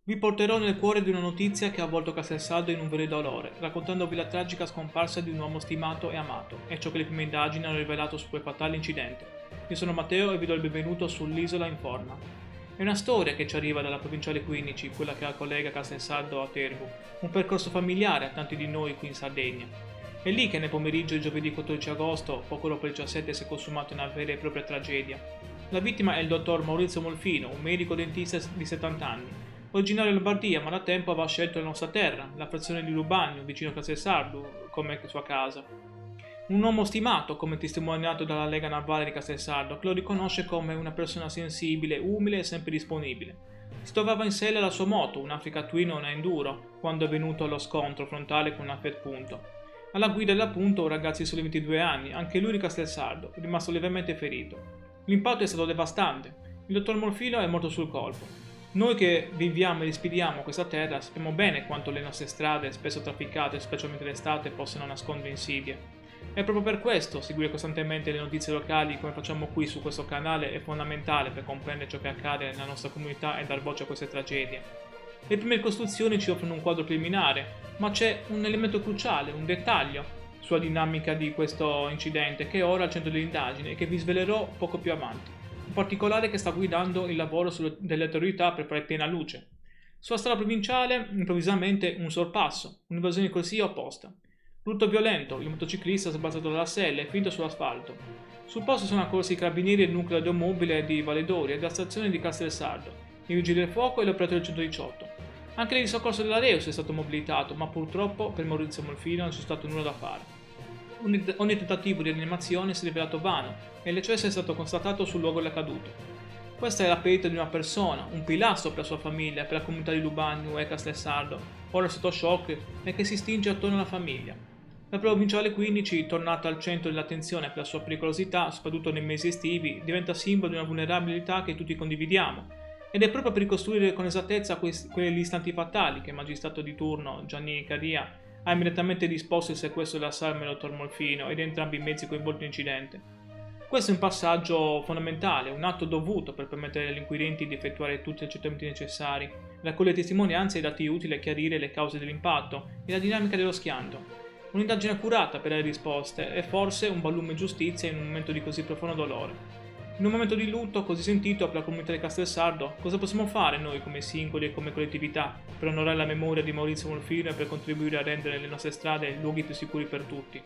Vi porterò nel cuore di una notizia che ha avvolto Castelsaldo in un vero dolore, raccontandovi la tragica scomparsa di un uomo stimato e amato, e ciò che le prime indagini hanno rivelato su quel fatale incidente. Io sono Matteo e vi do il benvenuto sull'Isola in Forma. È una storia che ci arriva dalla provinciale 15, quella che collega Castelsaldo a Tervu, un percorso familiare a tanti di noi qui in Sardegna. È lì che nel pomeriggio di giovedì 14 agosto, poco dopo le 17, si è consumata una vera e propria tragedia. La vittima è il dottor Maurizio Molfino, un medico dentista di 70 anni. Originario di Lombardia, ma da tempo aveva scelto la nostra terra, la frazione di Lubagno, vicino a Castelsaldo, come sua casa. Un uomo stimato, come testimoniato dalla Lega Navale di Castelsaldo, che lo riconosce come una persona sensibile, umile e sempre disponibile. Si trovava in sella la sua moto, un Africa Twin o una Enduro, quando è venuto allo scontro frontale con una Fiat Punto. Alla guida dell'appunto un ragazzo di soli 22 anni, anche lui di Castelsaldo, rimasto lievemente ferito. L'impatto è stato devastante. Il dottor Molfino è morto sul colpo. Noi che viviamo e respiriamo questa terra sappiamo bene quanto le nostre strade, spesso trafficate, specialmente l'estate, possano nascondere insidie. È proprio per questo seguire costantemente le notizie locali come facciamo qui su questo canale è fondamentale per comprendere ciò che accade nella nostra comunità e dar voce a queste tragedie. Le prime ricostruzioni ci offrono un quadro preliminare, ma c'è un elemento cruciale, un dettaglio sulla dinamica di questo incidente che è ora al centro dell'indagine e che vi svelerò poco più avanti. Un particolare che sta guidando il lavoro delle autorità per fare piena luce. Sulla strada provinciale, improvvisamente, un sorpasso, un'invasione di corsia opposta. Lutto violento, il motociclista si è sbalzato dalla sella e è finito sull'asfalto. Sul posto sono accorsi i carabinieri del nucleo automobile di Valedori e della stazione di Castelsaldo, i vigili del fuoco e l'operatore 118. Anche il soccorso dell'Areus è stato mobilitato, ma purtroppo per Maurizio Molfino non c'è stato nulla da fare. Ogni tentativo di rianimazione si è rivelato vano e l'eccesso è stato constatato sul luogo dell'accaduto. Questa è la perdita di una persona, un pilastro per la sua famiglia, per la comunità di Lubagno e Castelsaldo, ora sotto shock e che si stringe attorno alla famiglia. La provinciale 15, tornata al centro dell'attenzione per la sua pericolosità, soprattutto nei mesi estivi, diventa simbolo di una vulnerabilità che tutti condividiamo. Ed è proprio per ricostruire con esattezza quegli istanti fatali che il magistrato di turno, Gianni Caria, ha immediatamente disposto il sequestro della salma del dottor Molfino ed entrambi i mezzi coinvolti nell'incidente. Questo è un passaggio fondamentale, un atto dovuto per permettere agli inquirenti di effettuare tutti gli accertamenti necessari, raccogliere testimonianze e dati utili a chiarire le cause dell'impatto e la dinamica dello schianto. Un'indagine accurata per le risposte e forse un balume giustizia in un momento di così profondo dolore. In un momento di lutto così sentito per la comunità di Castelsaldo, cosa possiamo fare noi come singoli e come collettività per onorare la memoria di Maurizio Molfino e per contribuire a rendere le nostre strade luoghi più sicuri per tutti?